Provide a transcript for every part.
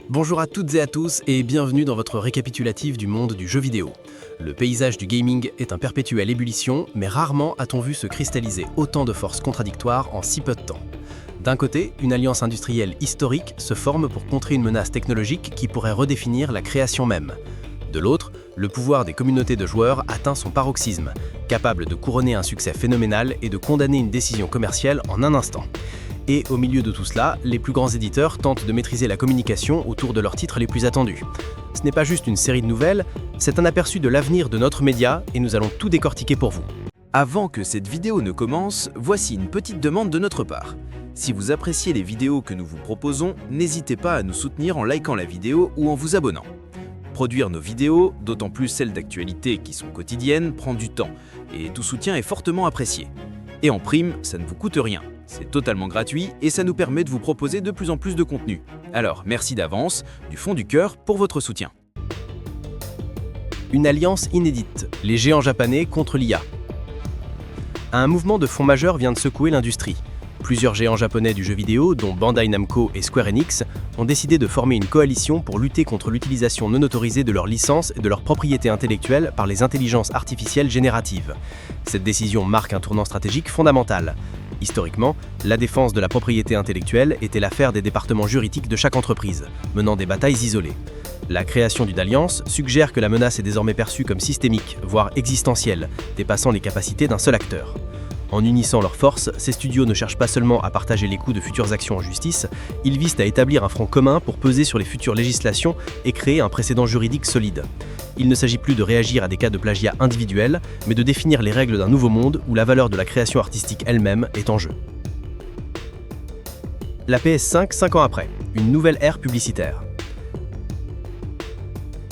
Bonjour à toutes et à tous et bienvenue dans votre récapitulatif du monde du jeu vidéo. Le paysage du gaming est en perpétuelle ébullition, mais rarement a-t-on vu se cristalliser autant de forces contradictoires en si peu de temps. D'un côté, une alliance industrielle historique se forme pour contrer une menace technologique qui pourrait redéfinir la création même. De l'autre, le pouvoir des communautés de joueurs atteint son paroxysme, capable de couronner un succès phénoménal et de condamner une décision commerciale en un instant. Et au milieu de tout cela, les plus grands éditeurs tentent de maîtriser la communication autour de leurs titres les plus attendus. Ce n'est pas juste une série de nouvelles, c'est un aperçu de l'avenir de notre média et nous allons tout décortiquer pour vous. Avant que cette vidéo ne commence, voici une petite demande de notre part. Si vous appréciez les vidéos que nous vous proposons, n'hésitez pas à nous soutenir en likant la vidéo ou en vous abonnant. Produire nos vidéos, d'autant plus celles d'actualité qui sont quotidiennes, prend du temps et tout soutien est fortement apprécié. Et en prime, ça ne vous coûte rien. C'est totalement gratuit et ça nous permet de vous proposer de plus en plus de contenu. Alors merci d'avance, du fond du cœur, pour votre soutien. Une alliance inédite, les géants japonais contre l'IA. Un mouvement de fond majeur vient de secouer l'industrie. Plusieurs géants japonais du jeu vidéo, dont Bandai Namco et Square Enix, ont décidé de former une coalition pour lutter contre l'utilisation non autorisée de leurs licences et de leurs propriétés intellectuelles par les intelligences artificielles génératives. Cette décision marque un tournant stratégique fondamental. Historiquement, la défense de la propriété intellectuelle était l'affaire des départements juridiques de chaque entreprise, menant des batailles isolées. La création d'une alliance suggère que la menace est désormais perçue comme systémique, voire existentielle, dépassant les capacités d'un seul acteur. En unissant leurs forces, ces studios ne cherchent pas seulement à partager les coûts de futures actions en justice, ils visent à établir un front commun pour peser sur les futures législations et créer un précédent juridique solide. Il ne s'agit plus de réagir à des cas de plagiat individuels, mais de définir les règles d'un nouveau monde où la valeur de la création artistique elle-même est en jeu. La PS5, 5 ans après, une nouvelle ère publicitaire.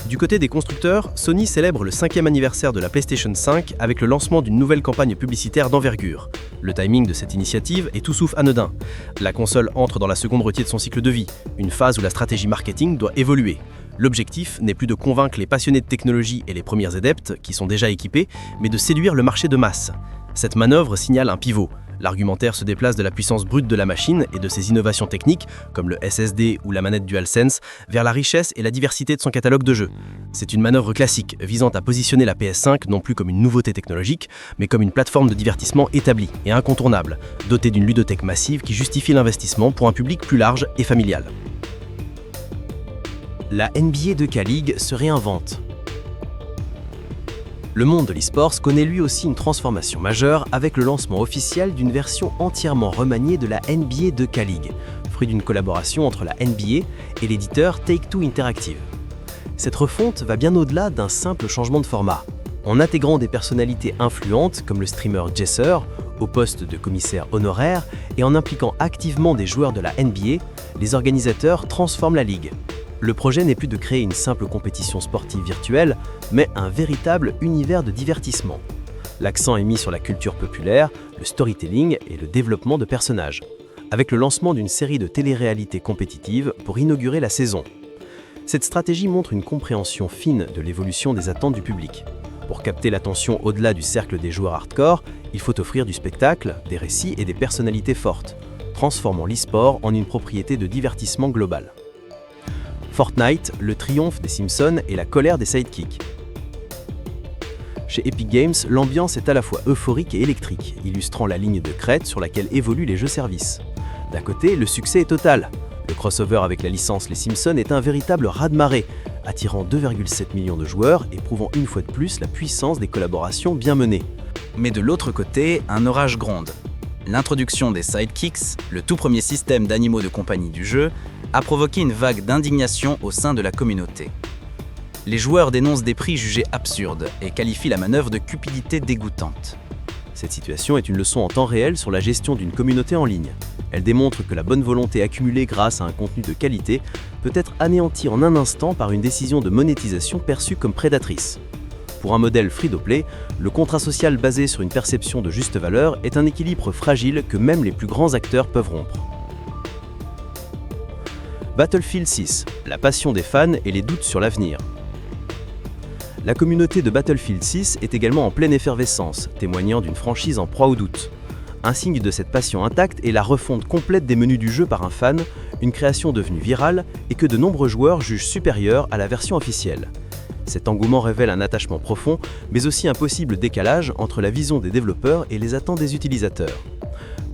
Du côté des constructeurs, Sony célèbre le 5e anniversaire de la PlayStation 5 avec le lancement d'une nouvelle campagne publicitaire d'envergure. Le timing de cette initiative est tout sauf anodin. La console entre dans la seconde moitié de son cycle de vie, une phase où la stratégie marketing doit évoluer. L'objectif n'est plus de convaincre les passionnés de technologie et les premiers adeptes, qui sont déjà équipés, mais de séduire le marché de masse. Cette manœuvre signale un pivot. L'argumentaire se déplace de la puissance brute de la machine et de ses innovations techniques, comme le SSD ou la manette DualSense, vers la richesse et la diversité de son catalogue de jeux. C'est une manœuvre classique, visant à positionner la PS5 non plus comme une nouveauté technologique, mais comme une plateforme de divertissement établie et incontournable, dotée d'une ludothèque massive qui justifie l'investissement pour un public plus large et familial. La NBA 2K League se réinvente. Le monde de l'e-sports connaît lui aussi une transformation majeure avec le lancement officiel d'une version entièrement remaniée de la NBA 2K League, fruit d'une collaboration entre la NBA et l'éditeur Take-Two Interactive. Cette refonte va bien au-delà d'un simple changement de format. En intégrant des personnalités influentes comme le streamer Jesser au poste de commissaire honoraire et en impliquant activement des joueurs de la NBA, les organisateurs transforment la ligue. Le projet n'est plus de créer une simple compétition sportive virtuelle, mais un véritable univers de divertissement. L'accent est mis sur la culture populaire, le storytelling et le développement de personnages, avec le lancement d'une série de télé-réalités compétitives pour inaugurer la saison. Cette stratégie montre une compréhension fine de l'évolution des attentes du public. Pour capter l'attention au-delà du cercle des joueurs hardcore, il faut offrir du spectacle, des récits et des personnalités fortes, transformant l'e-sport en une propriété de divertissement global. Fortnite, le triomphe des Simpsons et la colère des sidekicks. Chez Epic Games, l'ambiance est à la fois euphorique et électrique, illustrant la ligne de crête sur laquelle évoluent les jeux-services. D'un côté, le succès est total. Le crossover avec la licence Les Simpsons est un véritable raz-de-marée, attirant 2,7 millions de joueurs et prouvant une fois de plus la puissance des collaborations bien menées. Mais de l'autre côté, un orage gronde. L'introduction des sidekicks, le tout premier système d'animaux de compagnie du jeu, a provoqué une vague d'indignation au sein de la communauté. Les joueurs dénoncent des prix jugés absurdes et qualifient la manœuvre de cupidité dégoûtante. Cette situation est une leçon en temps réel sur la gestion d'une communauté en ligne. Elle démontre que la bonne volonté accumulée grâce à un contenu de qualité peut être anéantie en un instant par une décision de monétisation perçue comme prédatrice. Pour un modèle free-to-play, le contrat social basé sur une perception de juste valeur est un équilibre fragile que même les plus grands acteurs peuvent rompre. Battlefield 6, la passion des fans et les doutes sur l'avenir. La communauté de Battlefield 6 est également en pleine effervescence, témoignant d'une franchise en proie au doute. Un signe de cette passion intacte est la refonte complète des menus du jeu par un fan, une création devenue virale et que de nombreux joueurs jugent supérieure à la version officielle. Cet engouement révèle un attachement profond, mais aussi un possible décalage entre la vision des développeurs et les attentes des utilisateurs.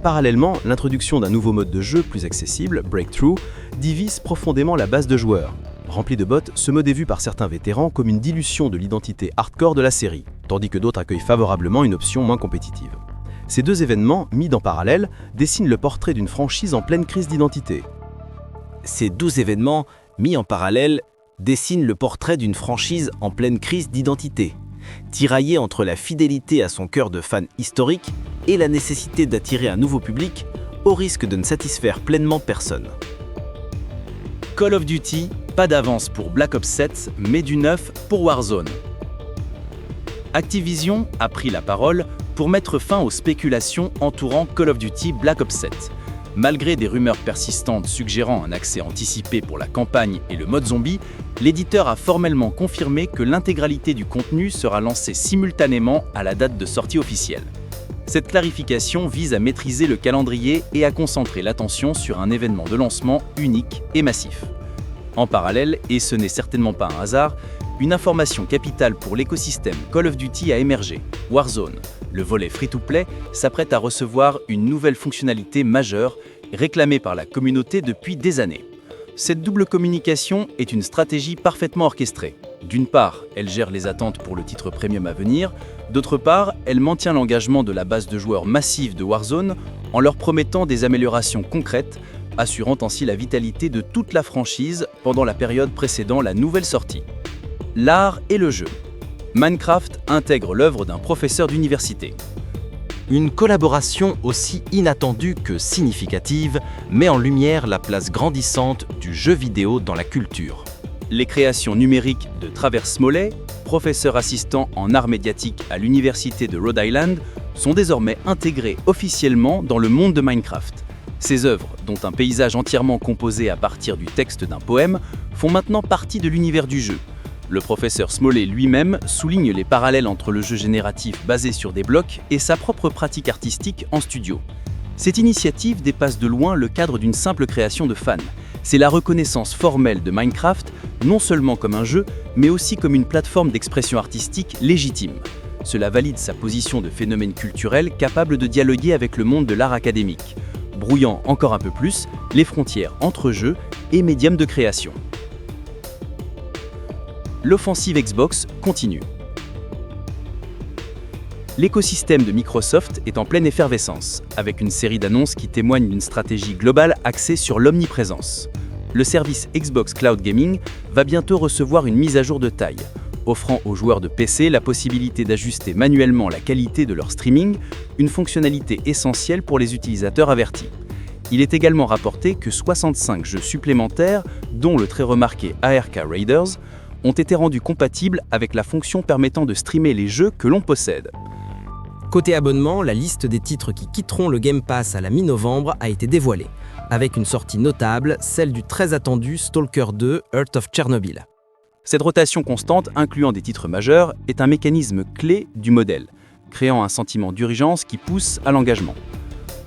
Parallèlement, l'introduction d'un nouveau mode de jeu plus accessible, Breakthrough, divise profondément la base de joueurs. Rempli de bots, ce mode est vu par certains vétérans comme une dilution de l'identité hardcore de la série, tandis que d'autres accueillent favorablement une option moins compétitive. Ces deux événements, mis en parallèle, dessinent le portrait d'une franchise en pleine crise d'identité. Ces 12 événements, mis en parallèle, dessinent le portrait d'une franchise en pleine crise d'identité, tiraillée entre la fidélité à son cœur de fan historique et la nécessité d'attirer un nouveau public, au risque de ne satisfaire pleinement personne. Call of Duty, pas d'avance pour Black Ops 7, mais du neuf pour Warzone. Activision a pris la parole pour mettre fin aux spéculations entourant Call of Duty Black Ops 7. Malgré des rumeurs persistantes suggérant un accès anticipé pour la campagne et le mode zombie, l'éditeur a formellement confirmé que l'intégralité du contenu sera lancée simultanément à la date de sortie officielle. Cette clarification vise à maîtriser le calendrier et à concentrer l'attention sur un événement de lancement unique et massif. En parallèle, et ce n'est certainement pas un hasard, une information capitale pour l'écosystème Call of Duty a émergé. Warzone, le volet free-to-play, s'apprête à recevoir une nouvelle fonctionnalité majeure réclamée par la communauté depuis des années. Cette double communication est une stratégie parfaitement orchestrée. D'une part, elle gère les attentes pour le titre premium à venir, d'autre part, elle maintient l'engagement de la base de joueurs massive de Warzone en leur promettant des améliorations concrètes, assurant ainsi la vitalité de toute la franchise pendant la période précédant la nouvelle sortie. L'art et le jeu. Minecraft intègre l'œuvre d'un professeur d'université. Une collaboration aussi inattendue que significative met en lumière la place grandissante du jeu vidéo dans la culture. Les créations numériques de Travers Smalley, professeur assistant en arts médiatiques à l'université de Rhode Island, sont désormais intégrées officiellement dans le monde de Minecraft. Ces œuvres, dont un paysage entièrement composé à partir du texte d'un poème, font maintenant partie de l'univers du jeu. Le professeur Smalley lui-même souligne les parallèles entre le jeu génératif basé sur des blocs et sa propre pratique artistique en studio. Cette initiative dépasse de loin le cadre d'une simple création de fans. C'est la reconnaissance formelle de Minecraft, non seulement comme un jeu, mais aussi comme une plateforme d'expression artistique légitime. Cela valide sa position de phénomène culturel capable de dialoguer avec le monde de l'art académique, brouillant encore un peu plus les frontières entre jeux et médiums de création. L'offensive Xbox continue. L'écosystème de Microsoft est en pleine effervescence, avec une série d'annonces qui témoignent d'une stratégie globale axée sur l'omniprésence. Le service Xbox Cloud Gaming va bientôt recevoir une mise à jour de taille, offrant aux joueurs de PC la possibilité d'ajuster manuellement la qualité de leur streaming, une fonctionnalité essentielle pour les utilisateurs avertis. Il est également rapporté que 65 jeux supplémentaires, dont le très remarqué ARK Raiders, ont été rendus compatibles avec la fonction permettant de streamer les jeux que l'on possède. Côté abonnement, la liste des titres qui quitteront le Game Pass à la mi-novembre a été dévoilée, avec une sortie notable, celle du très attendu Stalker 2 Heart of Chernobyl. Cette rotation constante, incluant des titres majeurs, est un mécanisme clé du modèle, créant un sentiment d'urgence qui pousse à l'engagement.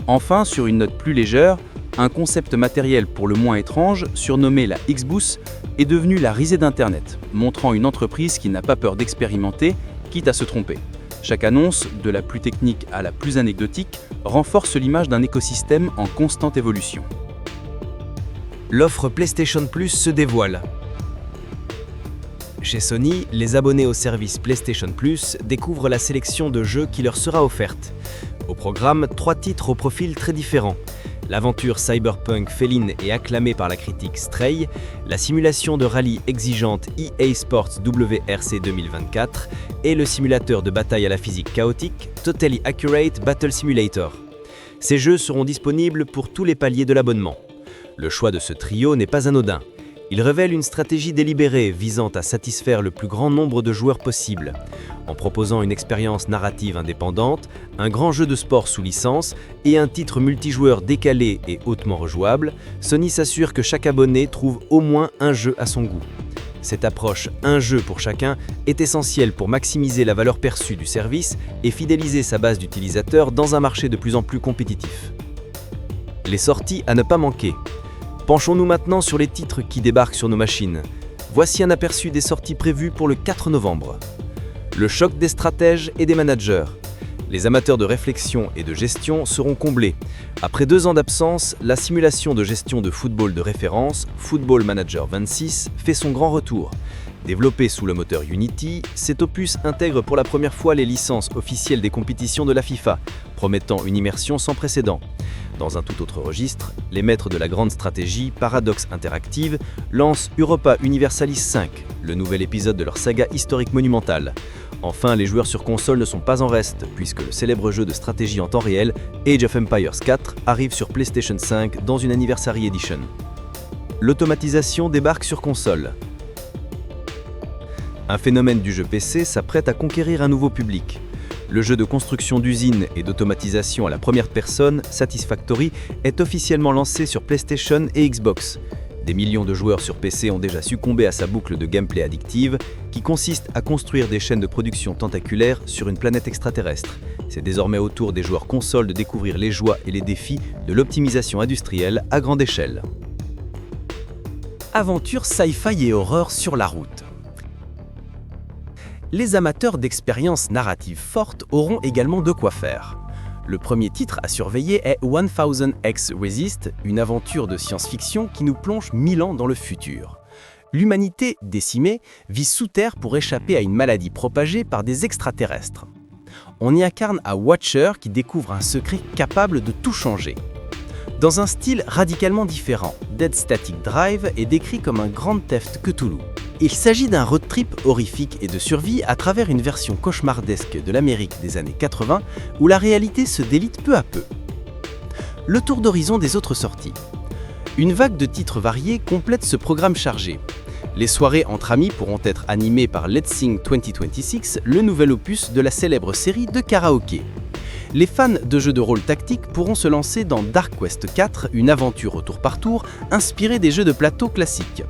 Enfin, sur une note plus légère, un concept matériel pour le moins étrange, surnommé la Xbox, est devenu la risée d'Internet, montrant une entreprise qui n'a pas peur d'expérimenter, quitte à se tromper. Chaque annonce, de la plus technique à la plus anecdotique, renforce l'image d'un écosystème en constante évolution. L'offre PlayStation Plus se dévoile. Chez Sony, les abonnés au service PlayStation Plus découvrent la sélection de jeux qui leur sera offerte. Au programme, 3 titres au profil très différents. L'aventure cyberpunk féline et acclamée par la critique Stray, la simulation de rallye exigeante EA Sports WRC 2024 et le simulateur de bataille à la physique chaotique Totally Accurate Battle Simulator. Ces jeux seront disponibles pour tous les paliers de l'abonnement. Le choix de ce trio n'est pas anodin. Il révèle une stratégie délibérée visant à satisfaire le plus grand nombre de joueurs possible. En proposant une expérience narrative indépendante, un grand jeu de sport sous licence et un titre multijoueur décalé et hautement rejouable, Sony s'assure que chaque abonné trouve au moins un jeu à son goût. Cette approche « un jeu pour chacun » est essentielle pour maximiser la valeur perçue du service et fidéliser sa base d'utilisateurs dans un marché de plus en plus compétitif. Les sorties à ne pas manquer. Penchons-nous maintenant sur les titres qui débarquent sur nos machines. Voici un aperçu des sorties prévues pour le 4 novembre. Le choc des stratèges et des managers. Les amateurs de réflexion et de gestion seront comblés. Après 2 ans d'absence, la simulation de gestion de football de référence, Football Manager 26, fait son grand retour. Développé sous le moteur Unity, cet opus intègre pour la première fois les licences officielles des compétitions de la FIFA, promettant une immersion sans précédent. Dans un tout autre registre, les maîtres de la grande stratégie, Paradox Interactive, lancent Europa Universalis 5, le nouvel épisode de leur saga historique monumentale. Enfin, les joueurs sur console ne sont pas en reste, puisque le célèbre jeu de stratégie en temps réel, Age of Empires 4, arrive sur PlayStation 5 dans une Anniversary Edition. L'automatisation débarque sur console. Un phénomène du jeu PC s'apprête à conquérir un nouveau public. Le jeu de construction d'usines et d'automatisation à la première personne, Satisfactory, est officiellement lancé sur PlayStation et Xbox. Des millions de joueurs sur PC ont déjà succombé à sa boucle de gameplay addictive, qui consiste à construire des chaînes de production tentaculaires sur une planète extraterrestre. C'est désormais au tour des joueurs consoles de découvrir les joies et les défis de l'optimisation industrielle à grande échelle. Aventure sci-fi et horreur sur la route. Les amateurs d'expériences narratives fortes auront également de quoi faire. Le premier titre à surveiller est 1000X Resist, une aventure de science-fiction qui nous plonge 1000 ans dans le futur. L'humanité, décimée, vit sous terre pour échapper à une maladie propagée par des extraterrestres. On y incarne un Watcher qui découvre un secret capable de tout changer. Dans un style radicalement différent, Dead Static Drive est décrit comme un Grand Theft Cthulhu. Il s'agit d'un road trip horrifique et de survie à travers une version cauchemardesque de l'Amérique des années 80 où la réalité se délite peu à peu. Le tour d'horizon des autres sorties. Une vague de titres variés complète ce programme chargé. Les soirées entre amis pourront être animées par Let's Sing 2026, le nouvel opus de la célèbre série de karaoké. Les fans de jeux de rôle tactique pourront se lancer dans Dark Quest 4, une aventure au tour par tour inspirée des jeux de plateau classiques.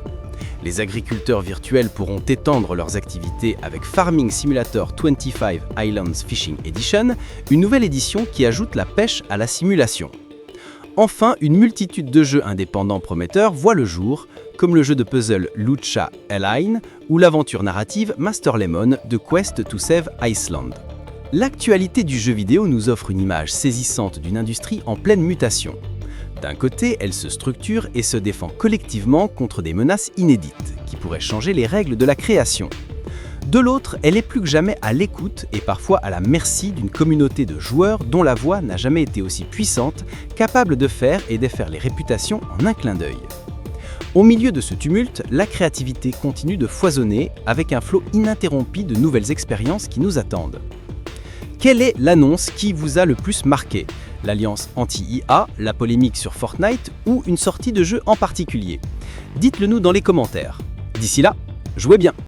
Les agriculteurs virtuels pourront étendre leurs activités avec Farming Simulator 25 Islands Fishing Edition, une nouvelle édition qui ajoute la pêche à la simulation. Enfin, une multitude de jeux indépendants prometteurs voit le jour, comme le jeu de puzzle Lucha Align ou l'aventure narrative Master Lemon de Quest to Save Iceland. L'actualité du jeu vidéo nous offre une image saisissante d'une industrie en pleine mutation. D'un côté, elle se structure et se défend collectivement contre des menaces inédites, qui pourraient changer les règles de la création. De l'autre, elle est plus que jamais à l'écoute et parfois à la merci d'une communauté de joueurs dont la voix n'a jamais été aussi puissante, capable de faire et défaire les réputations en un clin d'œil. Au milieu de ce tumulte, la créativité continue de foisonner avec un flot ininterrompu de nouvelles expériences qui nous attendent. Quelle est l'annonce qui vous a le plus marqué ? L'alliance anti-IA, la polémique sur Fortnite ou une sortie de jeu en particulier ? Dites-le nous dans les commentaires. D'ici là, jouez bien!